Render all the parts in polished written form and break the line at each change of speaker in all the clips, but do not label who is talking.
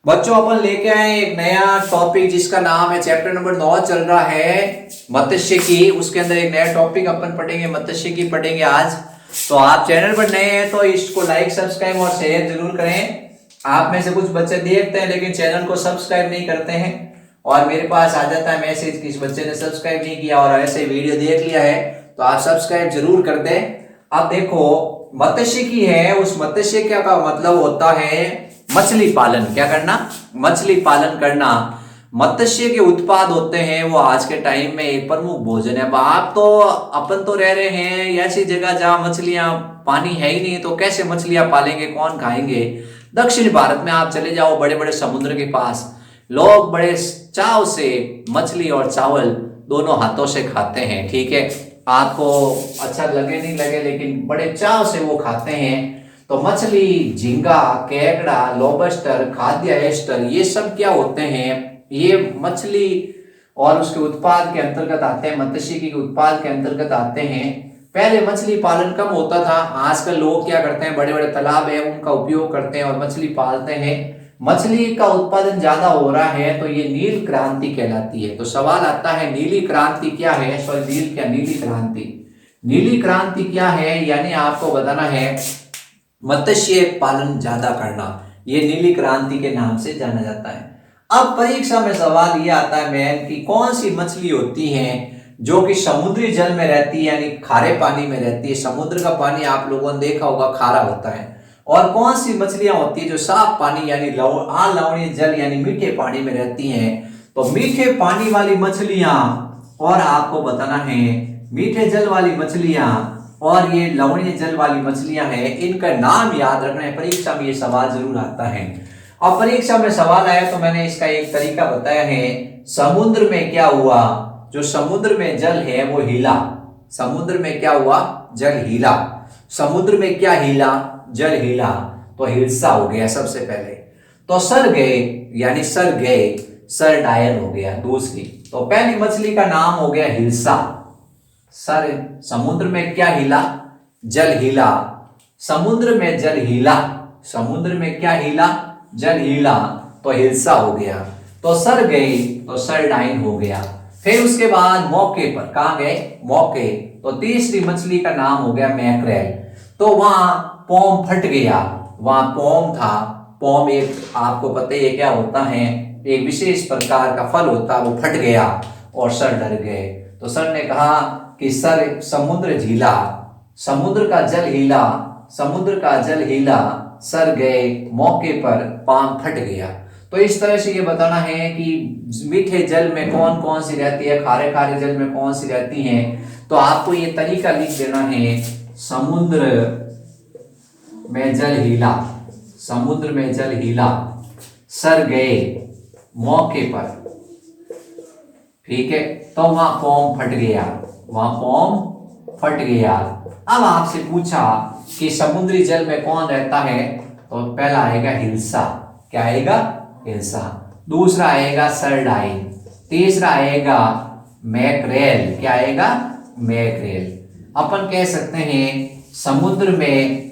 बच्चों अपन लेके आए एक नया टॉपिक जिसका नाम है चैप्टर नंबर 9 चल रहा है मत्स्य की। उसके अंदर एक नया टॉपिक अपन पढ़ेंगे, मत्स्य की पढ़ेंगे आज। तो आप चैनल पर नए हैं तो इसको लाइक सब्सक्राइब और शेयर जरूर करें। आप में से कुछ बच्चे देखते हैं लेकिन चैनल को सब्सक्राइब नहीं करते हैं और मेरे पास आ जाता है मैसेज कि इस बच्चे ने सब्सक्राइब नहीं किया और ऐसे वीडियो देख लिया है, तो आप सब्सक्राइब जरूर कर दें। अब देखो मत्स्य की है, उस मत्स्य क्या का मतलब होता है मछली पालन। क्या करना? मछली पालन करना। मत्स्य के उत्पाद होते हैं वो आज के टाइम में एक प्रमुख भोजन है। अब आप तो अपन तो रह रहे हैं ऐसी जगह जहां मछलियां पानी है ही नहीं, तो कैसे मछलियां पालेंगे, कौन खाएंगे? दक्षिण भारत में आप चले जाओ, बड़े बड़े समुद्र के पास लोग बड़े चाव से मछली और चावल दोनों हाथों से खाते हैं। ठीक है, आपको अच्छा लगे नहीं लगे लेकिन बड़े चाव से वो खाते हैं। तो मछली, झींगा, केकड़ा, लोबस्टर, खाद्य एस्टर, ये सब क्या होते हैं? ये मछली और उसके उत्पाद के अंतर्गत आते हैं, मत्स्य के उत्पाद के अंतर्गत आते हैं। पहले मछली पालन कम होता था, आजकल लोग क्या करते हैं, बड़े बड़े तालाब है उनका उपयोग करते हैं और मछली पालते हैं। मछली का उत्पादन ज्यादा हो रहा है तो ये नील क्रांति कहलाती है। तो सवाल आता है नीली क्रांति क्या है? सॉरी, नीली क्रांति, नीली क्रांति क्या है? यानी आपको बताना है मत्स्य पालन ज्यादा करना, ये नीली क्रांति के नाम से जाना जाता है। अब परीक्षा में सवाल ये आता है मैन कि कौन सी मछली होती है जो कि समुद्री जल में रहती है, यानी खारे पानी में रहती है। समुद्र का पानी आप लोगों ने देखा होगा खारा होता है। और कौन सी मछलियां होती है जो साफ पानी यानी अलवणीय जल यानी मीठे पानी में रहती हैं? तो मीठे पानी वाली मछलियां, और आपको बताना है मीठे जल वाली मछलियां और ये लवणीय जल वाली मछलियां हैं, इनका नाम याद रखना है। परीक्षा में ये सवाल जरूर आता है। अब परीक्षा में सवाल आया तो मैंने इसका एक तरीका बताया है। समुद्र में क्या हुआ? जो समुद्र में जल है वो हिला। समुद्र में क्या हुआ? जल हिला। समुद्र में क्या हिला? जल हिला। तो हिल्सा हो गया सबसे पहले। तो सर गए, यानी सर गए, सर डायल हो गया दूसरी। तो पहली मछली का नाम हो गया हिल्सा। सर, समुद्र में क्या हिला? जल हिला। समुद्र में जल हिला, समुद्र में क्या हिला? जल हिला, तो हिल्सा हो गया। तो सर गई तो सर डाइन हो गया। फिर उसके बाद मौके पर, कहां गए? मौके। तो तीसरी मछली का नाम हो गया मैकरेल। तो वहां पोम फट गया, वहां पोम था। पोम एक आपको पता ही है क्या होता है, एक विशेष प्रकार का फल होता है, वो फट गया और सर डर गए। तो सर ने कहा कि सर समुद्र झीला, समुद्र का जल हिला, समुद्र का जल हिला, सर गए मौके पर पाम फट गया। तो इस तरह से ये बताना है कि मीठे जल में कौन कौन सी रहती है, खारे खारे जल में कौन सी रहती है। तो आपको ये तरीका लिख देना है, समुद्र में जल हिला, समुद्र में जल हिला, सर गए मौके पर। ठीक है, तो वहां पोम फट गया, वहां पोम फट गया। अब आपसे पूछा कि समुद्री जल में कौन रहता है, तो पहला आएगा हिल्सा। क्या आएगा? हिल्सा। दूसरा आएगा सरडाइन। तीसरा आएगा मैकरेल। क्या आएगा? मैकरेल। अपन कह सकते हैं समुद्र में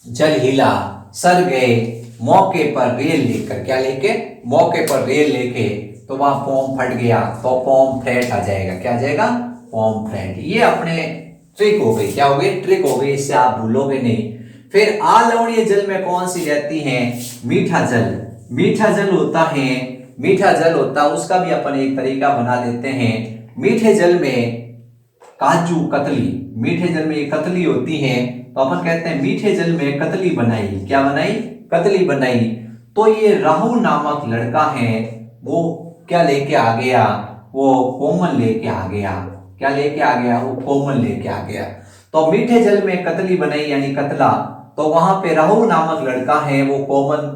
जल हिला, सर गए मौके पर रेल लेकर। क्या लेके? मौके पर रेल लेके। तो वहां पोम फट गया, तो पोम फ्रेट आ जाएगा। क्या आ जाएगा? पोम फ्रेट। ये अपने ट्रिक हो गई। क्या हो गई? ट्रिक हो गई, इससे आप भूलोगे नहीं। फिर अलवणीय जल में कौन सी रहती है? मीठा जल। मीठा जल होता है, मीठा जल होता है, उसका भी अपन एक तरीका बना देते हैं। मीठे जल में काजू कतली, मीठे जल में ये कतली होती है, तो अपन कहते हैं मीठे जल में कतली बनाई। क्या बनाई? कतली बनाई। तो ये राहु नामक लड़का है, वो क्या लेके आ गया? वो कोमल लेके आ गया। क्या लेके आ गया? वो कोमल लेके आ गया। तो मीठे जल में कतली बनाई यानी कतला, तो वहां पे राहु नामक लड़का है, वो कोमल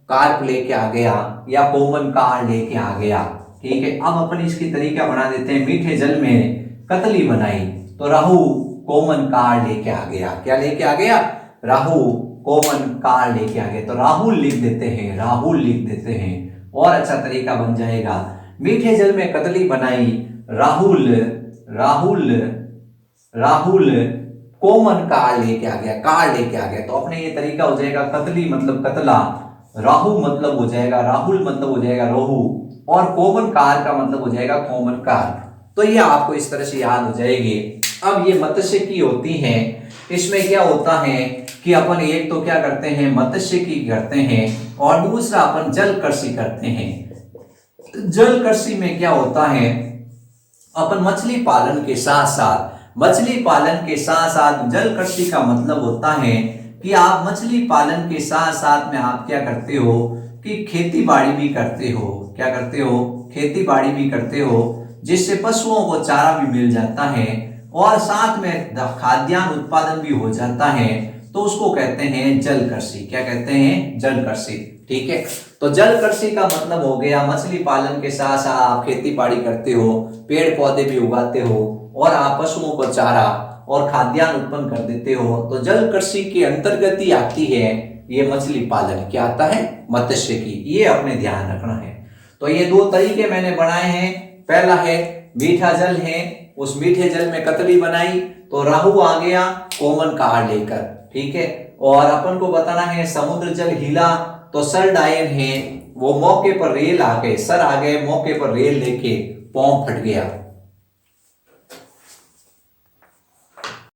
कार्प लेके आ गया या कोमल कार लेके आ गया। ठीक है, अब अपन इसकी तरीका बना देते हैं। मीठे जल में कतली बनाई तो राहु कोमन कार लेके आ गया। क्या लेके आ गया? राहु कोमन कार लेके आ गया। तो राहुल लिख देते हैं, राहुल लिख देते हैं, और अच्छा तरीका बन जाएगा। मीठे जल में कतली बनाई, राहुल, राहुल, राहुल कोमन कार लेके आ गया, कार लेके आ गया। तो अपने ये तरीका हो जाएगा, कतली मतलब कतला, राहु मतलब हो जाएगा राहुल, मतलब हो जाएगा रोहू, और कोमन कार का मतलब हो जाएगा कोमन कार। तो ये आपको इस तरह से याद हो जाएगी। अब ये मत्स्य की होती है, इसमें क्या होता है कि अपन एक तो क्या करते हैं, मत्स्य की करते हैं, और दूसरा अपन जल कृषि करते हैं। जल कृषि में क्या होता है, अपन मछली पालन के साथ साथ जल कृषि का मतलब होता है कि आप मछली पालन के साथ साथ में आप क्या करते हो कि खेती बाड़ी भी करते हो। क्या करते हो, खेती बाड़ी भी करते हो, जिससे पशुओं को चारा भी मिल जाता है और साथ में खाद्यान्न उत्पादन भी हो जाता है। तो उसको कहते हैं जल कृषि। क्या कहते हैं, जल कृषि। ठीक है, तो जल कृषि का मतलब हो गया मछली पालन के साथ साथ आप खेती बाड़ी करते हो, पेड़ पौधे भी उगाते हो, और आप पशुओं को चारा और खाद्यान्न उत्पन्न कर देते हो। तो जल कृषि के अंतर्गत ही आती है ये मछली पालन। क्या आता है, मत्स्य की। ये अपने ध्यान रखना है। तो ये दो तरीके मैंने बनाए हैं। पहला है मीठा जल है, उस मीठे जल में कतली बनाई तो राहु आ गया कोमन कार लेकर। ठीक है, और अपन को बताना है समुद्र जल हिला तो सर डायन है, वो मौके पर रेल आ गए, सर आ गए मौके पर रेल लेके, पांव फट गया।